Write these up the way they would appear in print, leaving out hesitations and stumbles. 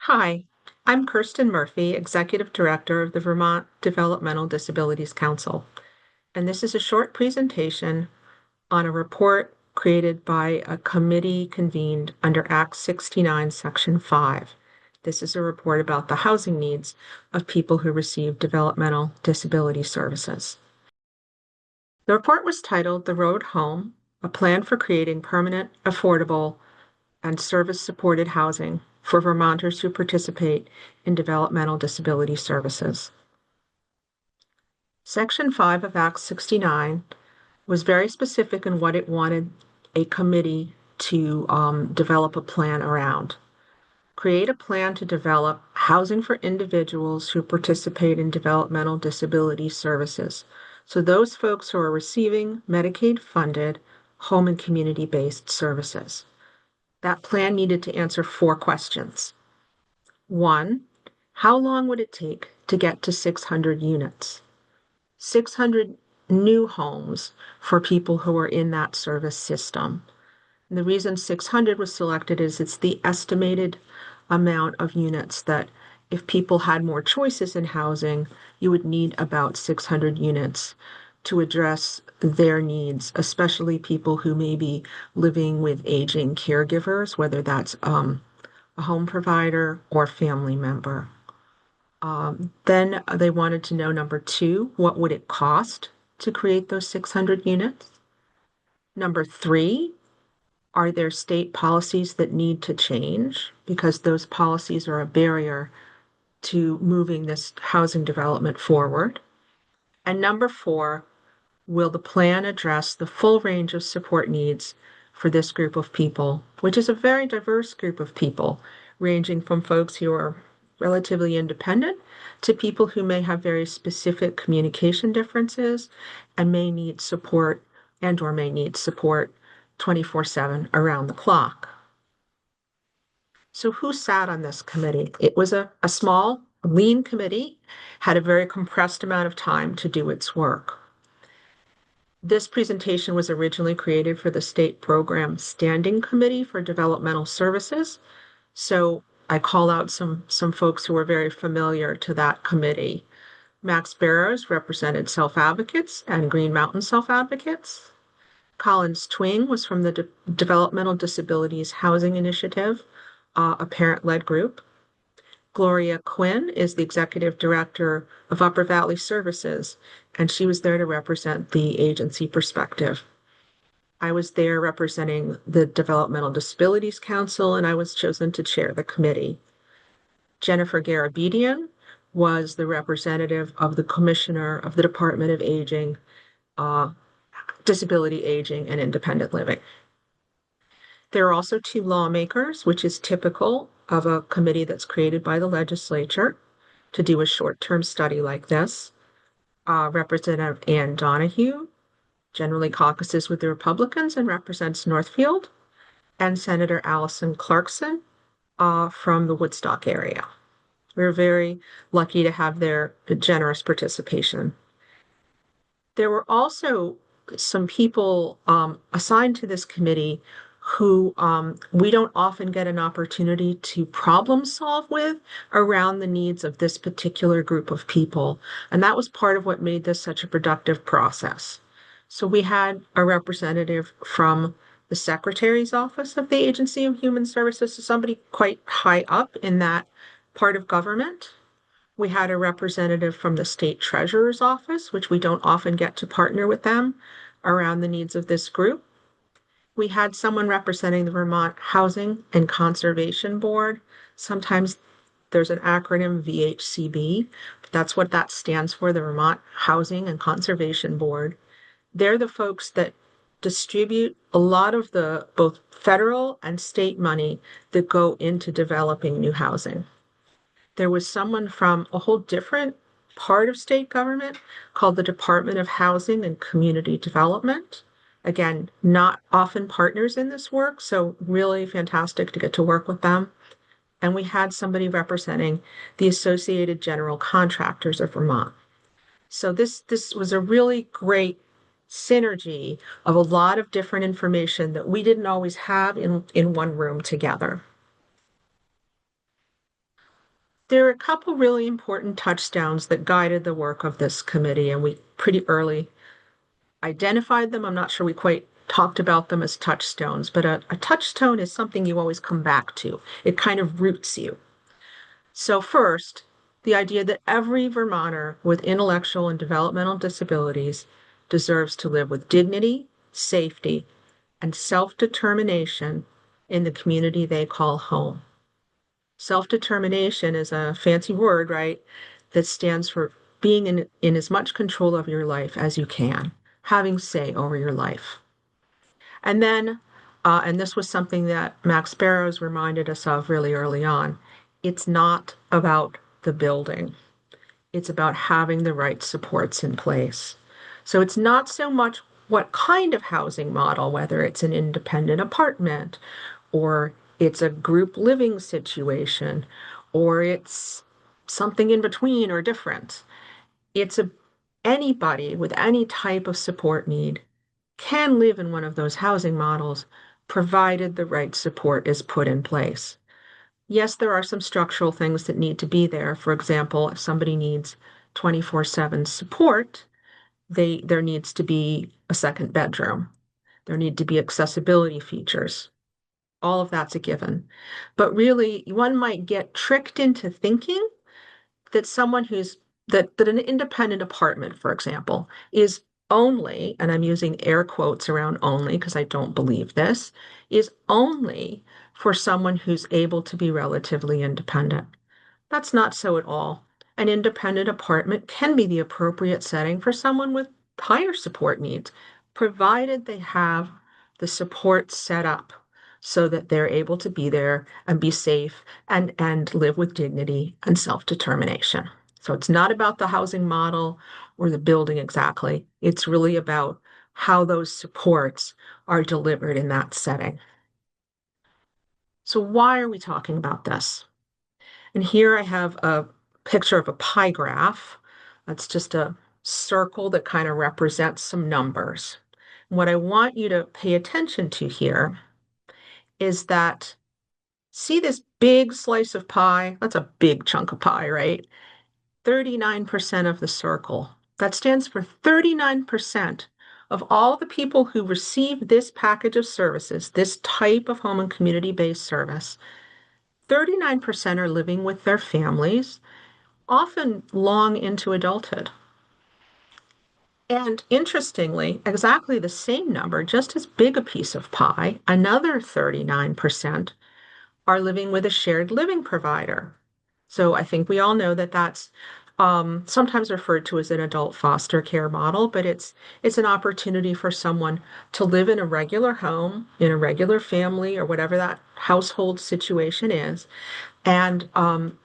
Hi, I'm Kirsten Murphy, Executive Director of the Vermont Developmental Disabilities Council, and this is a short presentation on a report created by a committee convened under Act 69, Section 5. This is a report about the housing needs of people who receive developmental disability services. The report was titled The Road Home, a plan for creating permanent, affordable, and service-supported housing for Vermonters who participate in developmental disability services. Section 5 of Act 69 was very specific in what it wanted a committee to develop a plan around. Create a plan to develop housing for individuals who participate in developmental disability services. So those folks who are receiving Medicaid-funded home and community-based services. That plan needed to answer 4 questions. 1, how long would it take to get to 600 units? 600 new homes for people who are in that service system. And the reason 600 was selected is it's the estimated amount of units that if people had more choices in housing, you would need about 600 units to address their needs, especially people who may be living with aging caregivers, whether that's a home provider or family member. Then they wanted to know, number 2, what would it cost to create those 600 units? Number 3, are there state policies that need to change? Because those policies are a barrier to moving this housing development forward. And number 4, will the plan address the full range of support needs for this group of people, which is a very diverse group of people, ranging from folks who are relatively independent to people who may have very specific communication differences and may need support or may need support 24/7 around the clock. So who sat on this committee? It was a small, lean committee, had a very compressed amount of time to do its work. This presentation was originally created for the State Program Standing Committee for Developmental Services. So I call out some folks who are very familiar to that committee. Max Barrows represented Self Advocates and Green Mountain Self Advocates. Collins Twing was from the Developmental Disabilities Housing Initiative, a parent-led group. Gloria Quinn is the Executive Director of Upper Valley Services, and she was there to represent the agency perspective. I was there representing the Developmental Disabilities Council, and I was chosen to chair the committee. Jennifer Garabedian was the representative of the Commissioner of the Department of Aging, Disability Aging, and Independent Living. There are also 2 lawmakers, which is typical of a committee that's created by the legislature to do a short-term study like this. Representative Ann Donahue generally caucuses with the Republicans and represents Northfield, and Senator Allison Clarkson from the Woodstock area. We're very lucky to have their generous participation. There were also some people assigned to this committee who we don't often get an opportunity to problem solve with around the needs of this particular group of people. And that was part of what made this such a productive process. So we had a representative from the Secretary's Office of the Agency of Human Services, so somebody quite high up in that part of government. We had a representative from the State Treasurer's Office, which we don't often get to partner with them around the needs of this group. We had someone representing the Vermont Housing and Conservation Board. Sometimes there's an acronym, VHCB, but that's what that stands for, the Vermont Housing and Conservation Board. They're the folks that distribute a lot of the both federal and state money that go into developing new housing. There was someone from a whole different part of state government called the Department of Housing and Community Development. Again, not often partners in this work, so really fantastic to get to work with them. And we had somebody representing the Associated General Contractors of Vermont. So this was a really great synergy of a lot of different information that we didn't always have in one room together. There are a couple really important touchstones that guided the work of this committee, and we pretty early identified them. I'm not sure we quite talked about them as touchstones, but a touchstone is something you always come back to. It kind of roots you. So first, the idea that every Vermonter with intellectual and developmental disabilities deserves to live with dignity, safety, and self-determination in the community they call home. Self-determination is a fancy word, right? That stands for being in as much control of your life as you can, having say over your life. And then, and this was something that Max Barrows reminded us of really early on, it's not about the building. It's about having the right supports in place. So it's not so much what kind of housing model, whether it's an independent apartment or it's a group living situation or it's something in between or different. It's anybody with any type of support need can live in one of those housing models, provided the right support is put in place. Yes, there are some structural things that need to be there. For example, if somebody needs 24/7 support, there needs to be a second bedroom. There need to be accessibility features. All of that's a given. But really, one might get tricked into thinking that someone that an independent apartment, for example, is only, and I'm using air quotes around only because I don't believe this, is only for someone who's able to be relatively independent. That's not so at all. An independent apartment can be the appropriate setting for someone with higher support needs, provided they have the support set up so that they're able to be there and be safe and live with dignity and self-determination. So it's not about the housing model or the building exactly. It's really about how those supports are delivered in that setting. So why are we talking about this? And here I have a picture of a pie graph. That's just a circle that kind of represents some numbers. What I want you to pay attention to here is that, see this big slice of pie? That's a big chunk of pie, right? 39% of the circle. That stands for 39% of all the people who receive this package of services, this type of home and community-based service. 39% are living with their families, often long into adulthood. And interestingly, exactly the same number, just as big a piece of pie, another 39% are living with a shared living provider. So I think we all know that that's sometimes referred to as an adult foster care model, but it's an opportunity for someone to live in a regular home, in a regular family, or whatever that household situation is, and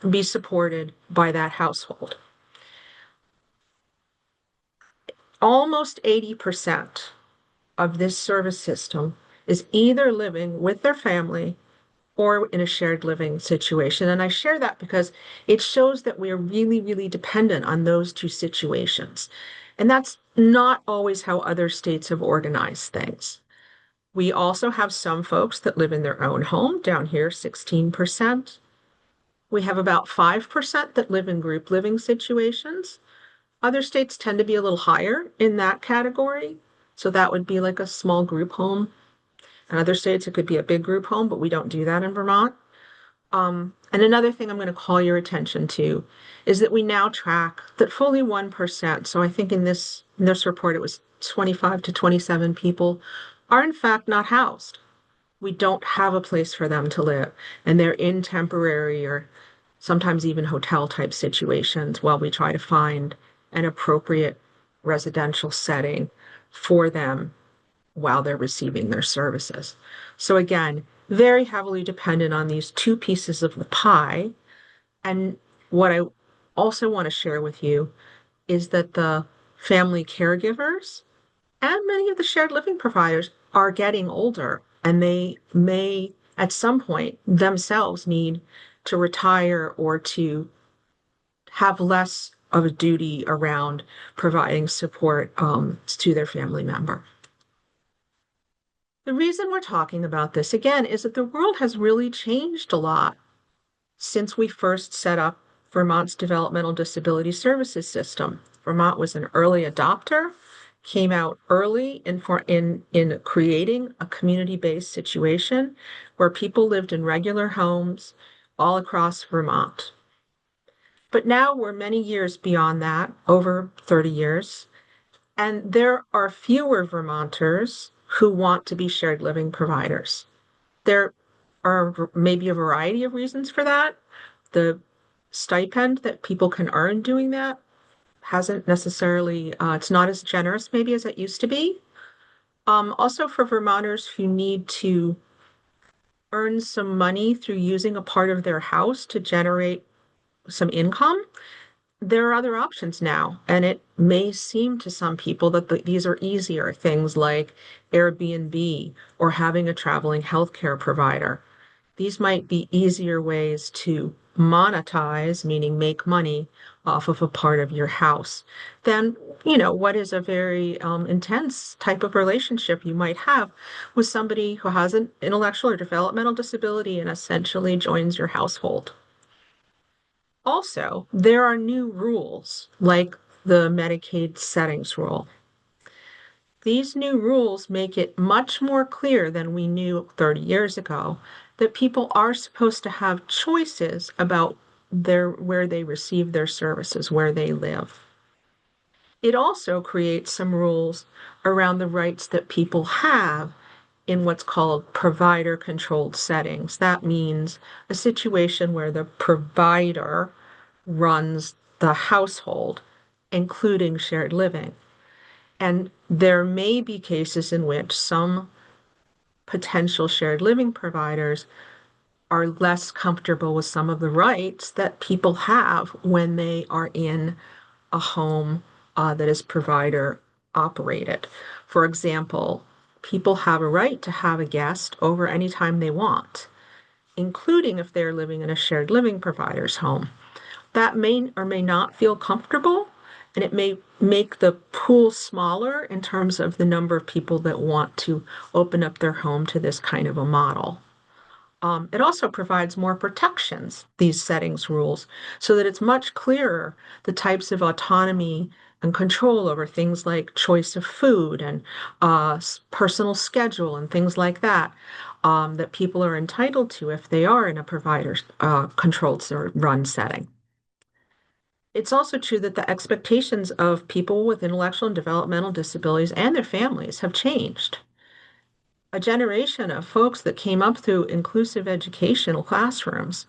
be supported by that household. Almost 80% of this service system is either living with their family or in a shared living situation. And I share that because it shows that we are really, really dependent on those two situations. And that's not always how other states have organized things. We also have some folks that live in their own home, down here, 16%. We have about 5% that live in group living situations. Other states tend to be a little higher in that category. So that would be like a small group home. In other states, it could be a big group home, but we don't do that in Vermont. And another thing I'm going to call your attention to is that we now track that fully 1%. So I think in this report, it was 25 to 27 people are in fact not housed. We don't have a place for them to live, and they're in temporary or sometimes even hotel type situations while we try to find an appropriate residential setting for them while they're receiving their services. So again, very heavily dependent on these two pieces of the pie. And what I also want to share with you is that the family caregivers and many of the shared living providers are getting older, and they may at some point themselves need to retire or to have less of a duty around providing support to their family member. The reason we're talking about this again is that the world has really changed a lot since we first set up Vermont's Developmental Disability Services System. Vermont was an early adopter, came out early in creating a community-based situation where people lived in regular homes all across Vermont. But now we're many years beyond that, over 30 years, and there are fewer Vermonters who want to be shared living providers. There are maybe a variety of reasons for that. The stipend that people can earn doing that hasn't necessarily, it's not as generous maybe as it used to be. Also, for Vermonters who need to earn some money through using a part of their house to generate some income, there are other options now. And it may seem to some people that these are easier things like Airbnb or having a traveling healthcare provider. These might be easier ways to monetize, meaning make money off of a part of your house, than, what is a very intense type of relationship you might have with somebody who has an intellectual or developmental disability and essentially joins your household. Also, there are new rules like the Medicaid settings rule. These new rules make it much more clear than we knew 30 years ago that people are supposed to have choices about where they receive their services, where they live. It also creates some rules around the rights that people have in what's called provider-controlled settings. That means a situation where the provider runs the household, including shared living. And there may be cases in which some potential shared living providers are less comfortable with some of the rights that people have when they are in a home that is provider operated. For example, people have a right to have a guest over anytime they want, including if they're living in a shared living provider's home. That may or may not feel comfortable, and it may make the pool smaller in terms of the number of people that want to open up their home to this kind of a model. It also provides more protections, these settings rules, so that it's much clearer the types of autonomy and control over things like choice of food and personal schedule and things like that, that people are entitled to if they are in a provider controlled or run setting. It's also true that the expectations of people with intellectual and developmental disabilities and their families have changed. A generation of folks that came up through inclusive educational classrooms,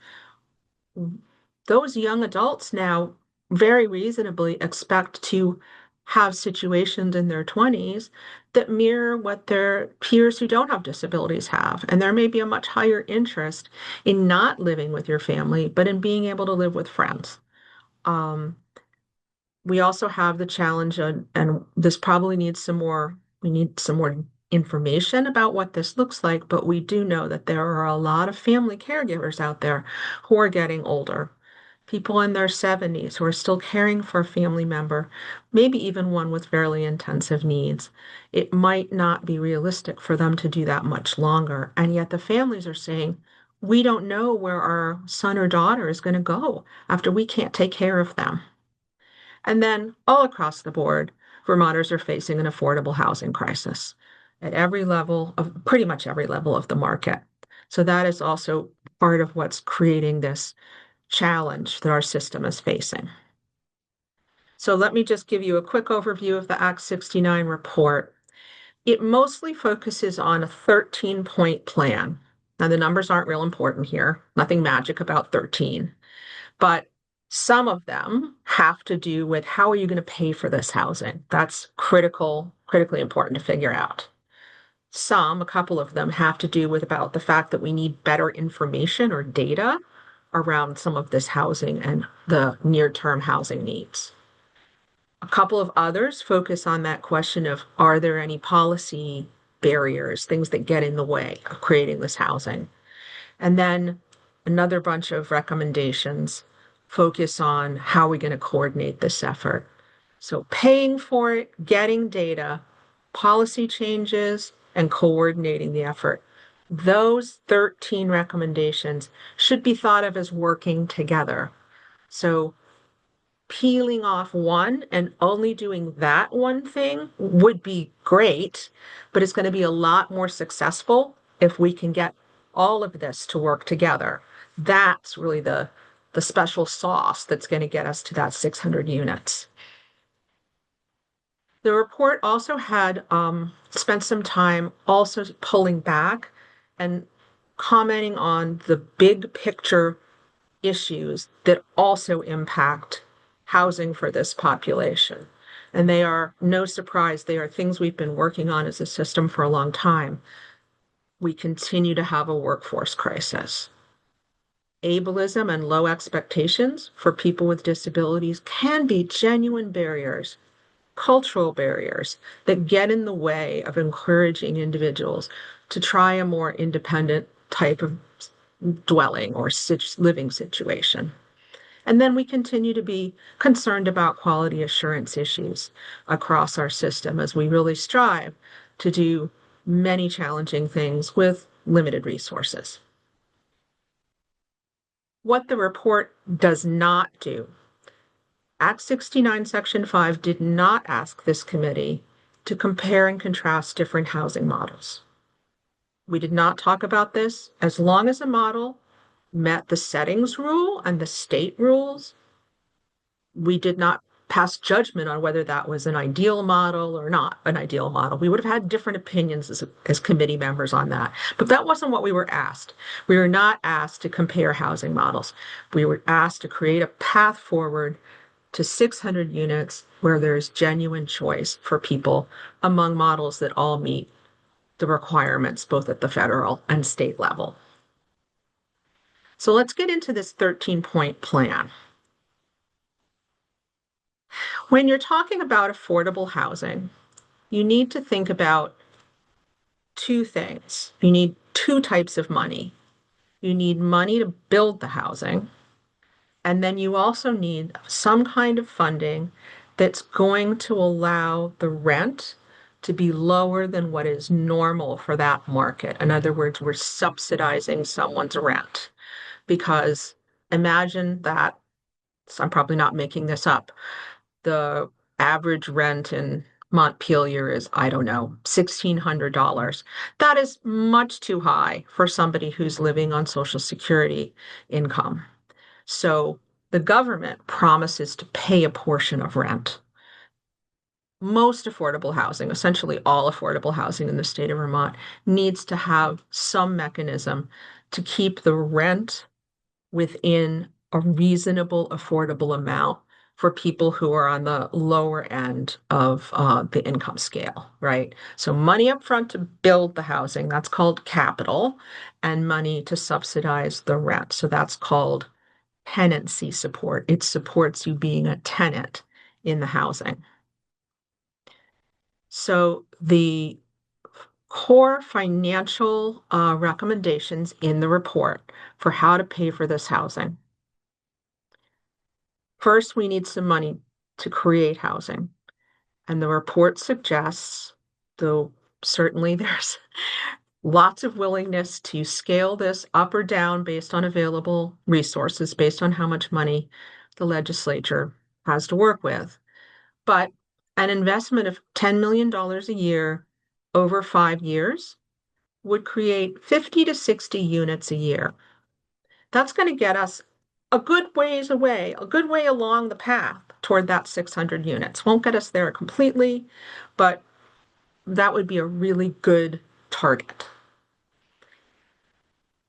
those young adults now very reasonably expect to have situations in their 20s that mirror what their peers who don't have disabilities have. And there may be a much higher interest in not living with your family, but in being able to live with friends. We also have the challenge, and this probably needs we need some more information about what this looks like, but we do know that there are a lot of family caregivers out there who are getting older. People in their 70s who are still caring for a family member, maybe even one with fairly intensive needs. It might not be realistic for them to do that much longer. And yet the families are saying, we don't know where our son or daughter is going to go after we can't take care of them. And then all across the board, Vermonters are facing an affordable housing crisis at every level of pretty much every level of the market. So that is also part of what's creating this challenge that our system is facing. So let me just give you a quick overview of the Act 69 report. It mostly focuses on a 13-point plan. Now, the numbers aren't real important here, nothing magic about 13. But some of them have to do with how are you going to pay for this housing? That's critically important to figure out. A couple of them have to do with about the fact that we need better information or data around some of this housing and the near-term housing needs. A couple of others focus on that question of, are there any policy barriers, things that get in the way of creating this housing? And then another bunch of recommendations focus on how we're going to coordinate this effort. So paying for it, getting data, policy changes, and coordinating the effort. Those 13 recommendations should be thought of as working together. So peeling off one and only doing that one thing would be great, but it's going to be a lot more successful if we can get all of this to work together. That's really the special sauce that's going to get us to that 600 units. The report also had spent some time also pulling back and commenting on the big picture issues that also impact housing for this population. And they are no surprise, they are things we've been working on as a system for a long time. We continue to have a workforce crisis. Ableism and low expectations for people with disabilities can be genuine barriers, cultural barriers that get in the way of encouraging individuals to try a more independent type of dwelling or living situation. And then we continue to be concerned about quality assurance issues across our system as we really strive to do many challenging things with limited resources. What the report does not do, Act 69, Section 5 did not ask this committee to compare and contrast different housing models. We did not talk about this. As long as a model met the settings rule and the state rules, we did not pass judgment on whether that was an ideal model or not an ideal model. We would have had different opinions as committee members on that. But that wasn't what we were asked. We were not asked to compare housing models. We were asked to create a path forward to 600 units where there's genuine choice for people among models that all meet the requirements, both at the federal and state level. So let's get into this 13-point plan. When you're talking about affordable housing, you need to think about two things. You need two types of money. You need money to build the housing, and then you also need some kind of funding that's going to allow the rent to be lower than what is normal for that market. In other words, we're subsidizing someone's rent because imagine that, so I'm probably not making this up, the average rent in Montpelier is, I don't know, $1,600. That is much too high for somebody who's living on Social Security income. So the government promises to pay a portion of rent. Most affordable housing, essentially all affordable housing in the state of Vermont, needs to have some mechanism to keep the rent within a reasonable, affordable amount for people who are on the lower end of the income scale, right? So money up front to build the housing, that's called capital, and money to subsidize the rent. So that's called tenancy support. It supports you being a tenant in the housing. So the core financial recommendations in the report for how to pay for this housing. First, we need some money to create housing. And the report suggests, though certainly there's lots of willingness to scale this up or down based on available resources, based on how much money the legislature has to work with. But an investment of $10 million a year over 5 years would create 50 to 60 units a year. That's going to get us a good ways away, a good way along the path toward that 600 units. Won't get us there completely, but that would be a really good target.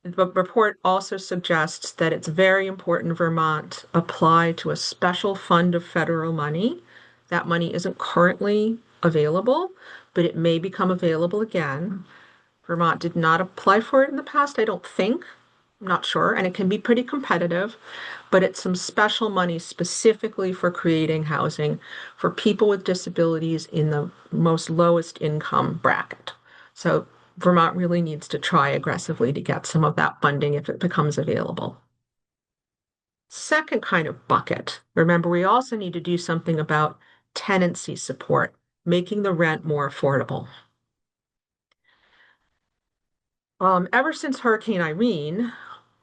The report also suggests that it's very important Vermont apply to a special fund of federal money. That money isn't currently available, but it may become available again. Vermont did not apply for it in the past, I don't think. I'm not sure, and it can be pretty competitive, but it's some special money specifically for creating housing for people with disabilities in the most lowest income bracket. So Vermont really needs to try aggressively to get some of that funding if it becomes available. Second kind of bucket, remember, we also need to do something about tenancy support, making the rent more affordable. Ever since Hurricane Irene,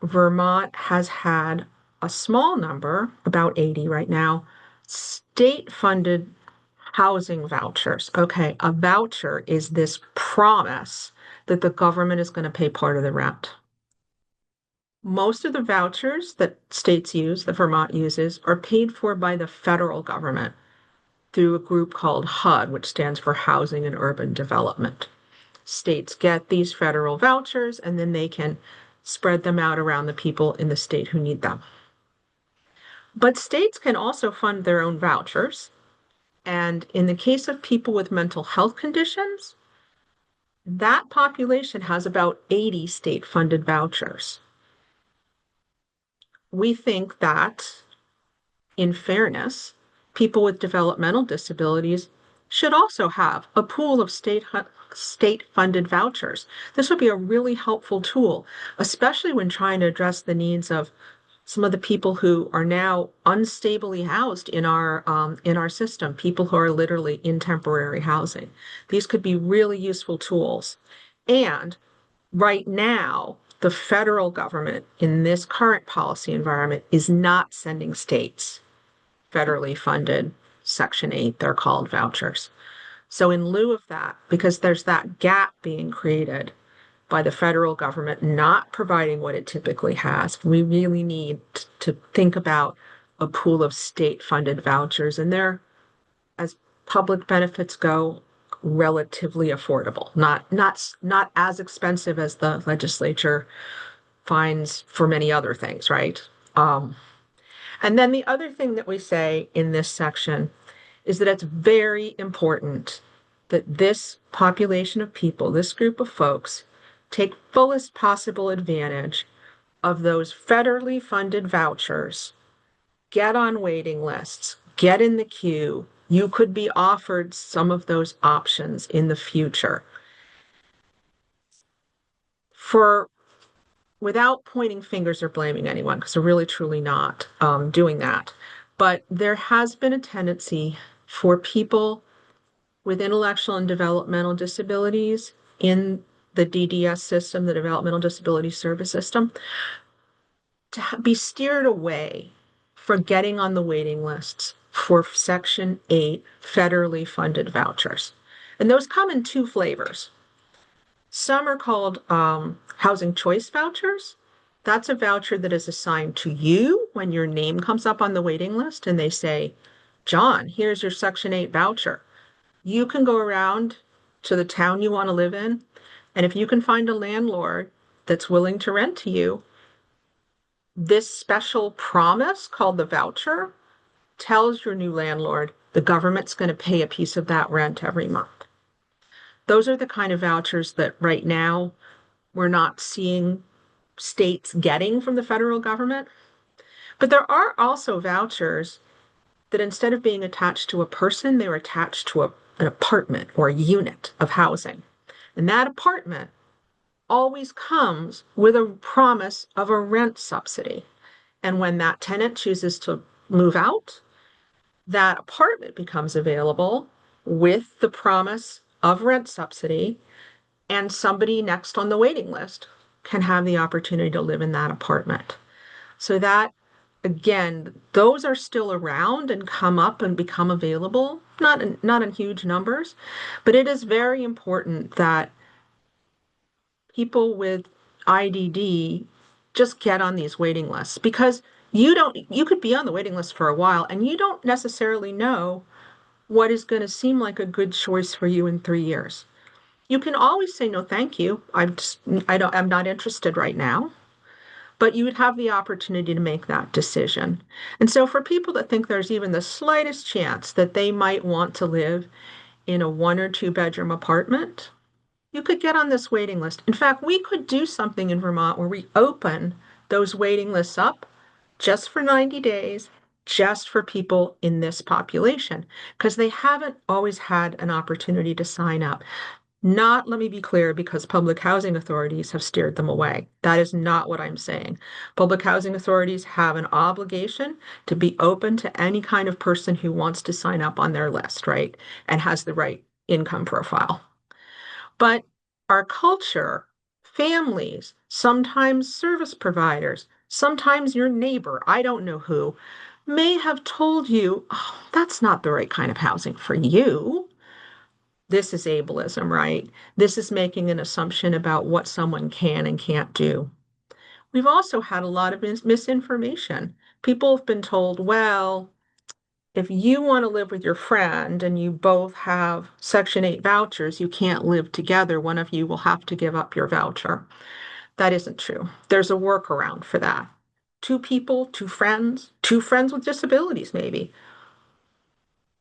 Vermont has had a small number, about 80 right now, state-funded housing vouchers. Okay, a voucher is this promise that the government is going to pay part of the rent. Most of the vouchers that states use, that Vermont uses, are paid for by the federal government through a group called HUD, which stands for Housing and Urban Development. States get these federal vouchers and then they can spread them out around the people in the state who need them. But states can also fund their own vouchers. And in the case of people with mental health conditions, that population has about 80 state-funded vouchers. We think that, in fairness, people with developmental disabilities should also have a pool of state-funded vouchers. This would be a really helpful tool, especially when trying to address the needs of some of the people who are now unstably housed in our system, people who are literally in temporary housing. These could be really useful tools. And right now, the federal government in this current policy environment is not sending states federally funded Section 8, they're called vouchers. So in lieu of that, because there's that gap being created by the federal government not providing what it typically has, we really need to think about a pool of state-funded vouchers, and they're, as public benefits go, relatively affordable, not as expensive as the legislature finds for many other things, right? And then the other thing that we say in this section is that it's very important that this population of people, this group of folks, take fullest possible advantage of those federally funded vouchers, get on waiting lists, get in the queue. You could be offered some of those options in the future. For without pointing fingers or blaming anyone, because they're really truly not doing that. But there has been a tendency for people with intellectual and developmental disabilities in the DDS system, the Developmental Disability Service System, to be steered away from getting on the waiting lists for Section 8 federally funded vouchers. And those come in two flavors. Some are called housing choice vouchers. That's a voucher that is assigned to you when your name comes up on the waiting list and they say, John, here's your Section 8 voucher. You can go around to the town you want to live in, and if you can find a landlord that's willing to rent to you, this special promise called the voucher tells your new landlord the government's going to pay a piece of that rent every month. Those are the kind of vouchers that right now we're not seeing states getting from the federal government. But there are also vouchers that instead of being attached to a person, they're attached to an apartment or a unit of housing. And that apartment always comes with a promise of a rent subsidy. And when that tenant chooses to move out, that apartment becomes available with the promise of rent subsidy, and somebody next on the waiting list can have the opportunity to live in that apartment. So that, again, those are still around and come up and become available, not in huge numbers, but it is very important that people with IDD just get on these waiting lists, because you could be on the waiting list for a while and you don't necessarily know what is going to seem like a good choice for you in 3 years. You can always say no, thank you. I'm not interested right now. But you would have the opportunity to make that decision. And so for people that think there's even the slightest chance that they might want to live in a 1 or 2 bedroom apartment, you could get on this waiting list. In fact, we could do something in Vermont where we open those waiting lists up just for 90 days, just for people in this population, because they haven't always had an opportunity to sign up. Not, let me be clear, because public housing authorities have steered them away. That is not what I'm saying. Public housing authorities have an obligation to be open to any kind of person who wants to sign up on their list, right? And has the right income profile. But our culture, families, sometimes service providers, Sometimes your neighbor, I don't know who, may have told you, oh, that's not the right kind of housing for you. This is ableism, right? This is making an assumption about what someone can and can't do. We've also had a lot of misinformation. People have been told, well, if you want to live with your friend and you both have Section 8 vouchers, you can't live together. One of you will have to give up your voucher. That isn't true. There's a workaround for that. Two people, two friends with disabilities, maybe,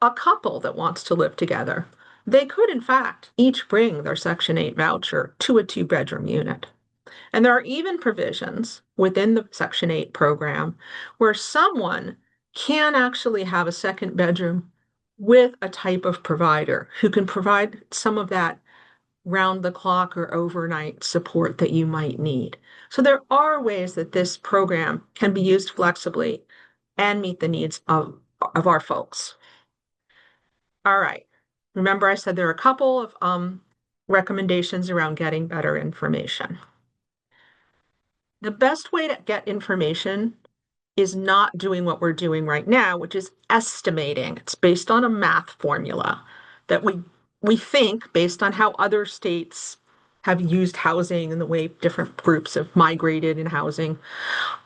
a couple that wants to live together. They could, in fact, each bring their Section 8 voucher to a two-bedroom unit. And there are even provisions within the Section 8 program where someone can actually have a second bedroom with a type of provider who can provide some of that round the clock or overnight support that you might need. So there are ways that this program can be used flexibly and meet the needs of our folks. All right. Remember, I said there are a couple of recommendations around getting better information. The best way to get information is not doing what we're doing right now, which is estimating. It's based on a math formula that we think based on how other states have used housing and the way different groups have migrated in housing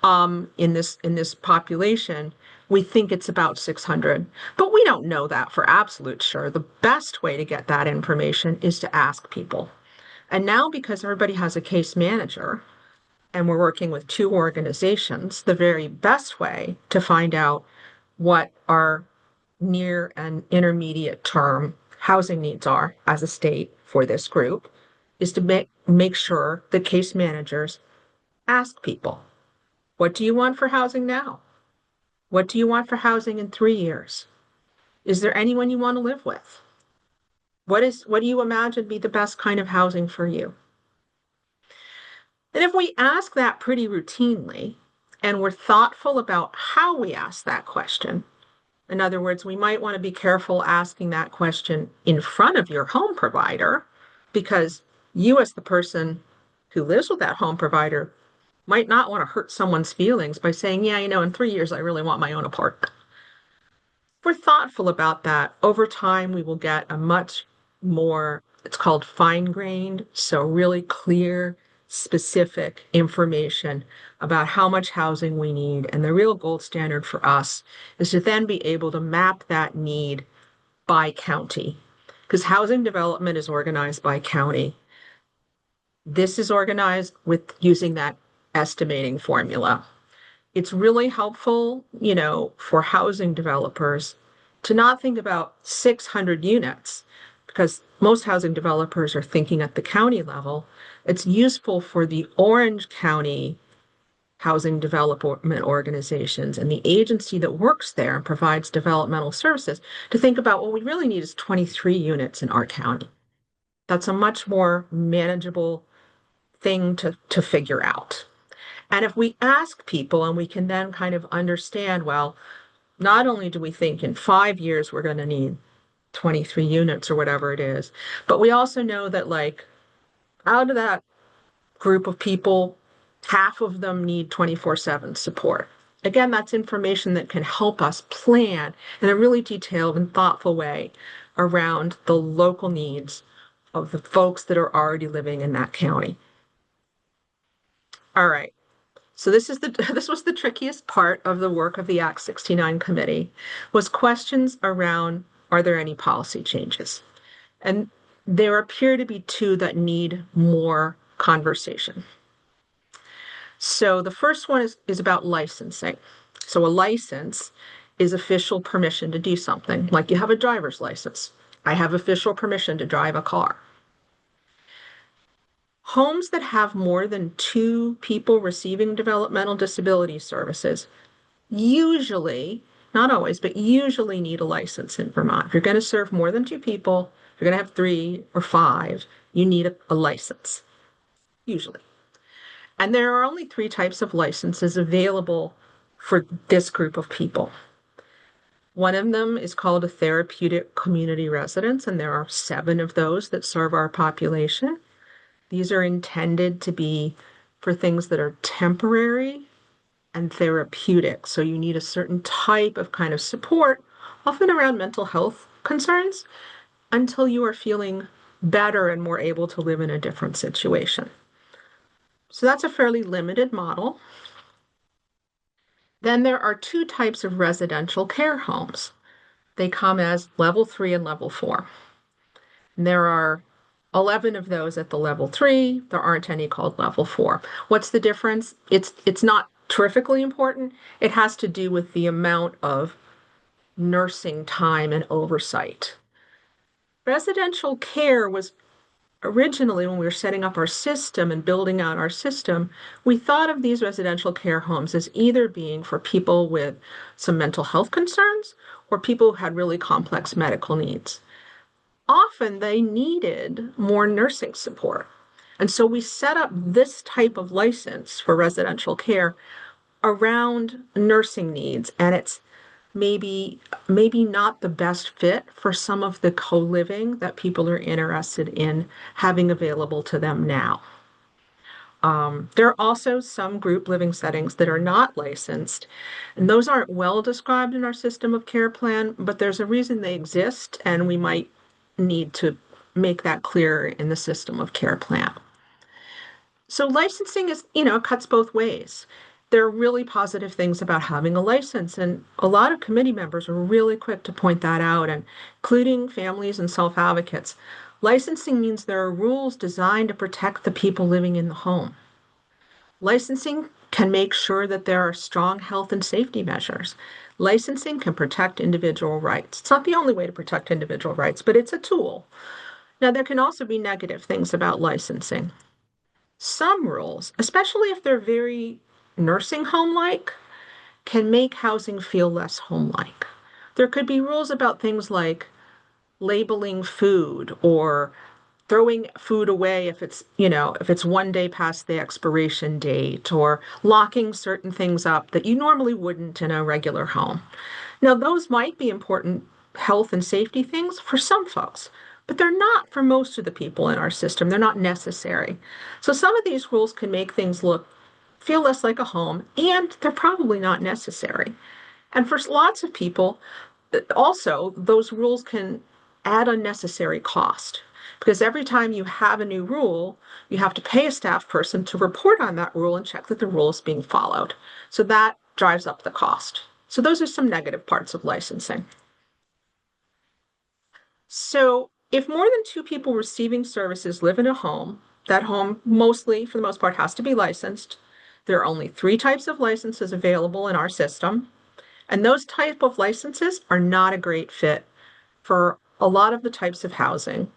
in this population. We think it's about 600, but we don't know that for absolute sure. The best way to get that information is to ask people. And now, because everybody has a case manager, and we're working with two organizations, the very best way to find out what our near and intermediate term housing needs are as a state for this group is to make sure the case managers ask people, what do you want for housing now? What do you want for housing in 3 years? Is there anyone you want to live with? What do you imagine be the best kind of housing for you? And if we ask that pretty routinely and we're thoughtful about how we ask that question, in other words, we might want to be careful asking that question in front of your home provider because you, as the person who lives with that home provider, might not want to hurt someone's feelings by saying, yeah, in 3 years, I really want my own apartment. If we're thoughtful about that, over time, we will get a much more, it's called fine-grained, so really clear, specific information about how much housing we need. And the real gold standard for us is to then be able to map that need by county, because housing development is organized by county. This is organized with using that estimating formula. It's really helpful, for housing developers to not think about 600 units because most housing developers are thinking at the county level. It's useful for the Orange County housing development organizations and the agency that works there and provides developmental services to think about what we really need is 23 units in our county. That's a much more manageable thing to figure out. And if we ask people and we can then kind of understand, well, not only do we think in 5 years we're going to need 23 units or whatever it is, but we also know that like out of that group of people, half of them need 24/7 support. Again, that's information that can help us plan in a really detailed and thoughtful way around the local needs of the folks that are already living in that county. All right. So this was the trickiest part of the work of the Act 69 committee was questions around are there any policy changes? And there appear to be two that need more conversation. So the first one is about licensing. So a license is official permission to do something, like you have a driver's license. I have official permission to drive a car. Homes that have more than two people receiving developmental disability services usually, not always, but usually need a license in Vermont. If you're going to serve more than two people, if you're going to have 3 or 5, you need a license, usually. And there are only 3 types of licenses available for this group of people. One of them is called a therapeutic community residence, and there are 7 of those that serve our population. These are intended to be for things that are temporary and therapeutic. So you need a certain type of kind of support, often around mental health concerns, until you are feeling better and more able to live in a different situation. So that's a fairly limited model. Then there are two types of residential care homes. They come as level 3 and level 4. And there are 11 of those at the level 3. There aren't any called level 4. What's the difference? It's not terrifically important. It has to do with the amount of nursing time and oversight. Residential care was originally, when we were setting up our system and building out our system, we thought of these residential care homes as either being for people with some mental health concerns or people who had really complex medical needs. Often they needed more nursing support. And so we set up this type of license for residential care around nursing needs, and it's maybe not the best fit for some of the co-living that people are interested in having available to them now. There are also some group living settings that are not licensed, and those aren't well described in our system of care plan, but there's a reason they exist, and we might need to make that clear in the system of care plan. So licensing is, cuts both ways. There are really positive things about having a license, and a lot of committee members are really quick to point that out, and including families and self-advocates. Licensing means there are rules designed to protect the people living in the home. Licensing can make sure that there are strong health and safety measures. Licensing can protect individual rights. It's not the only way to protect individual rights, but it's a tool. Now, there can also be negative things about licensing. Some rules, especially if they're very nursing home-like, can make housing feel less home-like. There could be rules about things like labeling food or throwing food away if it's one day past the expiration date, or locking certain things up that you normally wouldn't in a regular home. Now, those might be important health and safety things for some folks, but they're not for most of the people in our system. They're not necessary. So some of these rules can make things feel less like a home, and they're probably not necessary. And for lots of people, also, those rules can add unnecessary cost, because every time you have a new rule, you have to pay a staff person to report on that rule and check that the rule is being followed. So that drives up the cost. So those are some negative parts of licensing. So if more than two people receiving services live in a home, that home mostly, for the most part, has to be licensed. There are only 3 types of licenses available in our system, and those type of licenses are not a great fit for a lot of the types of housing,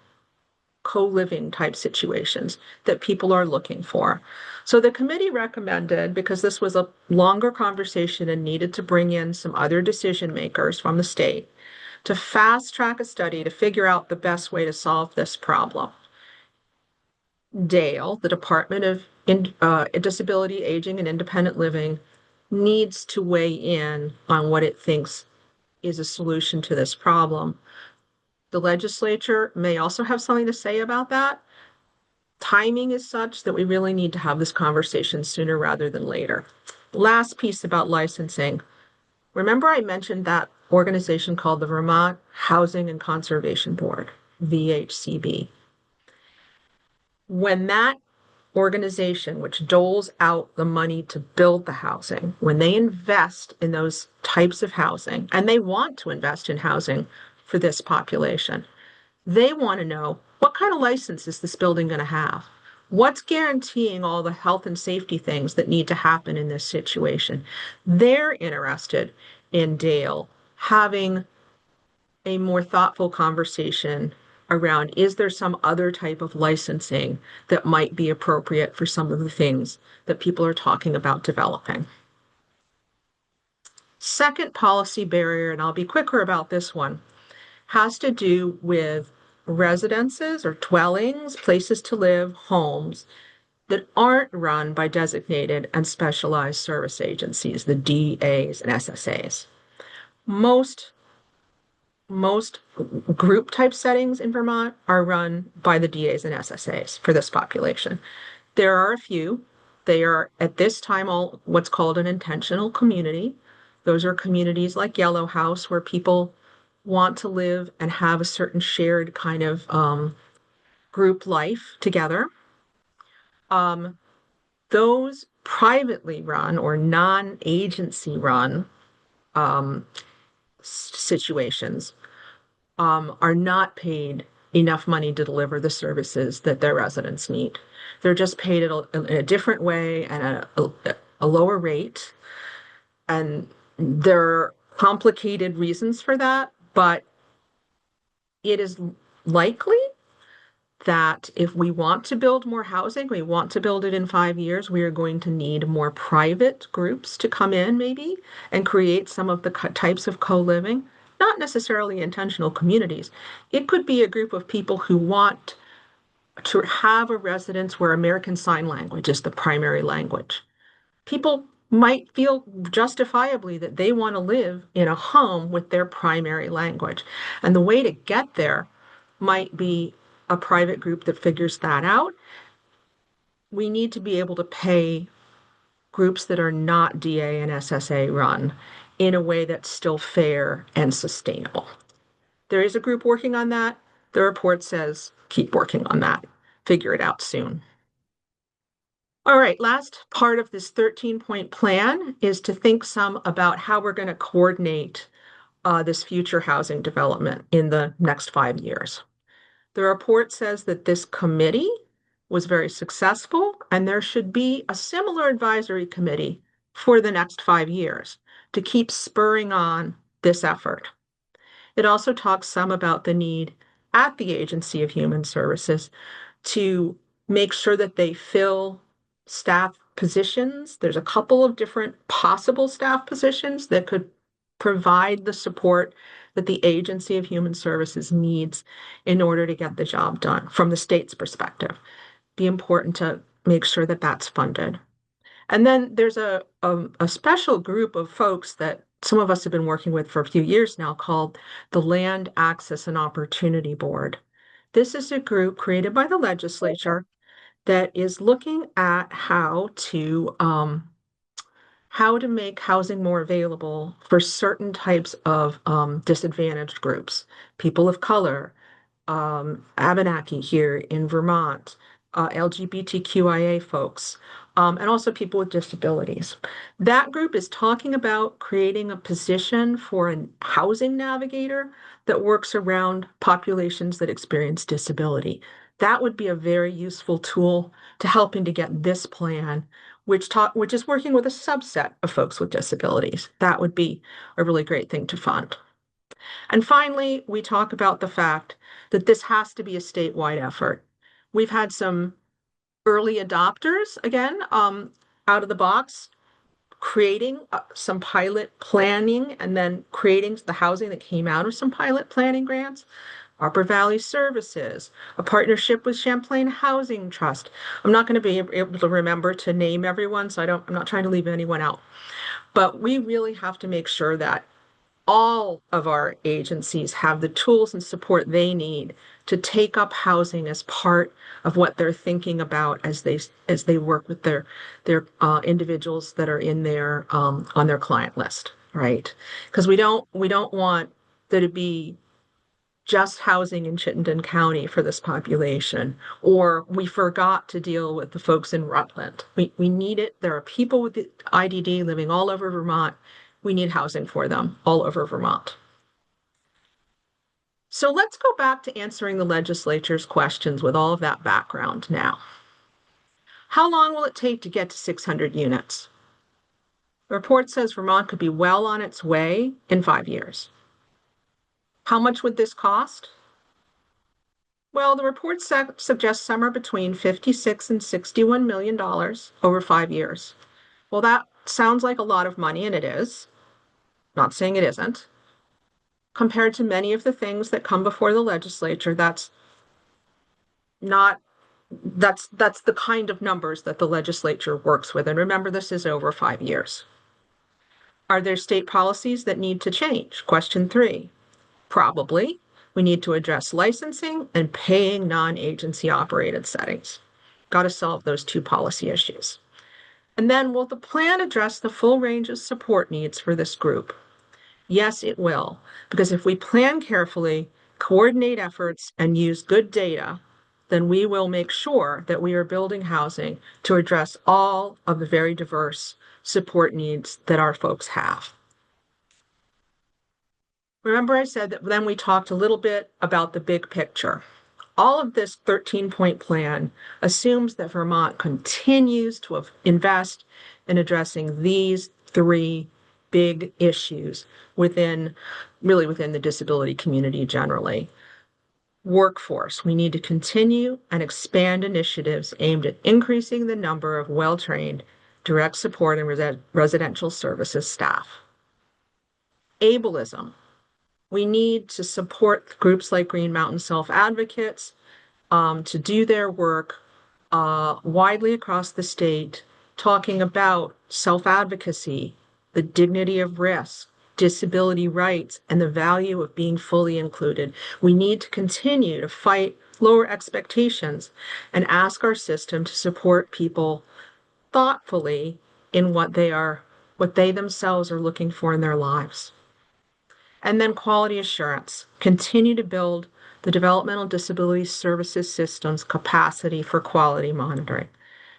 co-living type situations that people are looking for. So the committee recommended, because this was a longer conversation and needed to bring in some other decision makers from the state, to fast track a study to figure out the best way to solve this problem. Dale, the Department of Disability, Aging, and Independent Living, needs to weigh in on what it thinks is a solution to this problem. The legislature may also have something to say about that. Timing is such that we really need to have this conversation sooner rather than later. Last piece about licensing. Remember I mentioned that organization called the Vermont Housing and Conservation Board, VHCB. When that organization, which doles out the money to build the housing, when they invest in those types of housing, and they want to invest in housing for this population, they want to know, what kind of license is this building going to have? What's guaranteeing all the health and safety things that need to happen in this situation? They're interested in Dale having a more thoughtful conversation around, is there some other type of licensing that might be appropriate for some of the things that people are talking about developing? Second policy barrier, and I'll be quicker about this one, has to do with residences or dwellings, places to live, homes that aren't run by designated and specialized service agencies, the DAs and SSAs. Most group type settings in Vermont are run by the DAs and SSAs for this population. There are a few They are at this time all what's called an intentional community. Those are communities like Yellow House where people want to live and have a certain shared kind of group life together. Um, those privately run or non-agency run um, situations are not paid enough money to deliver the services that their residents need. They're just paid in a different way and at a lower rate. And there are complicated reasons for that, but it is likely that if we want to build more housing, we want to build it in 5 years, we are going to need more private groups to come in maybe and create some of the types of co-living, not necessarily intentional communities. It could be a group of people who want to have a residence where American Sign Language is the primary language. People might feel justifiably that they want to live in a home with their primary language. And the way to get there might be a private group that figures that out. We need to be able to pay groups that are not DA and SSA run in a way that's still fair and sustainable. There is a group working on that. The report says keep working on that. Figure it out soon. All right, last part of this 13-point plan is to think some about how we're going to coordinate this future housing development in the next 5 years. The report says that this committee was very successful, and there should be a similar advisory committee for the next 5 years to keep spurring on this effort. It also talks some about the need at the Agency of Human Services to make sure that they fill staff positions. There's a couple of different possible staff positions that could provide the support that the Agency of Human Services needs in order to get the job done from the state's perspective. Be important to make sure that that's funded. And then there's a special group of folks that some of us have been working with for a few years now called the Land Access and Opportunity Board. This is a group created by the legislature that is looking at how to make housing more available for certain types of disadvantaged groups, people of color, Abenaki here in Vermont, LGBTQIA folks, and also people with disabilities. That group is talking about creating a position for a housing navigator that works around populations that experience disability. That would be a very useful tool to helping to get this plan, which is working with a subset of folks with disabilities. That would be a really great thing to fund. And finally, we talk about the fact that this has to be a statewide effort. We've had some early adopters, again, out of the box, creating some pilot planning and then creating the housing that came out of some pilot planning grants. Upper Valley Services, a partnership with Champlain Housing Trust. I'm not going to be able to remember to name everyone, so I'm not trying to leave anyone out. But we really have to make sure that all of our agencies have the tools and support they need to take up housing as part of what they're thinking about as they work with their individuals that are in their on their client list, right? Because we don't want there to be just housing in Chittenden County for this population, or we forgot to deal with the folks in Rutland. We need it. There are people with the IDD living all over Vermont. We need housing for them all over Vermont. So let's go back to answering the legislature's questions with all of that background now. How long will it take to get to 600 units? The report says Vermont could be well on its way in 5 years. How much would this cost? Well, the report suggests somewhere between $56 and $61 million over 5 years. Well, that sounds like a lot of money, and it is. Not saying it isn't. Compared to many of the things that come before the legislature, that's the kind of numbers that the legislature works with. And remember, this is over 5 years. Are there state policies that need to change? Question 3. Probably. We need to address licensing and paying non-agency operated settings. Got to solve those two policy issues. And then, will the plan address the full range of support needs for this group? Yes, it will. Because if we plan carefully, coordinate efforts, and use good data, then we will make sure that we are building housing to address all of the very diverse support needs that our folks have. Remember, I said that then we talked a little bit about the big picture. All of this 13-point plan assumes that Vermont continues to invest in addressing these three big issues within the disability community generally. Workforce, we need to continue and expand initiatives aimed at increasing the number of well-trained direct support and residential services staff. Ableism, we need to support groups like Green Mountain Self Advocates to do their work widely across the state, talking about self-advocacy, the dignity of risk, disability rights, and the value of being fully included. We need to continue to fight lower expectations and ask our system to support people thoughtfully in what they themselves are looking for in their lives. And then quality assurance. Continue to build the developmental disability services system's capacity for quality monitoring.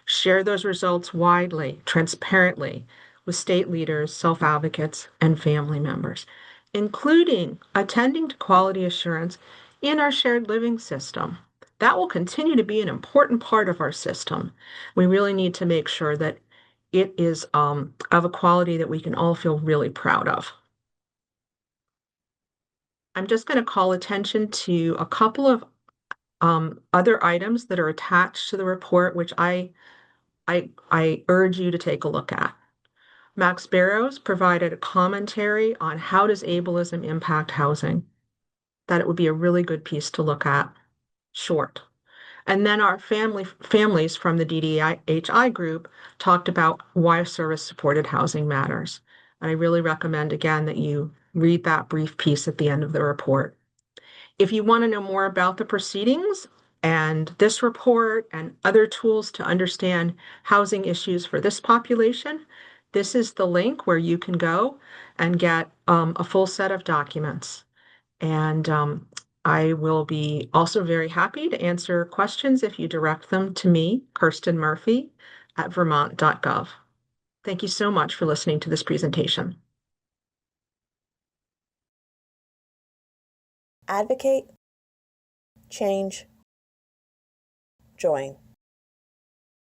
Share those results widely, transparently with state leaders, self-advocates, and family members, including attending to quality assurance in our shared living system. That will continue to be an important part of our system. We really need to make sure that it is of a quality that we can all feel really proud of. I'm just going to call attention to a couple of other items that are attached to the report, which I urge you to take a look at. Max Barrows provided a commentary on how does ableism impact housing, that it would be a really good piece to look at, short. And then our families from the DDHI group talked about why service-supported housing matters. And I really recommend, again, that you read that brief piece at the end of the report. If you want to know more about the proceedings and this report and other tools to understand housing issues for this population, this is the link where you can go and get a full set of documents. And I will be also very happy to answer questions if you direct them to me, Kirsten Murphy, at vermont.gov. Thank you so much for listening to this presentation. Advocate, change, join.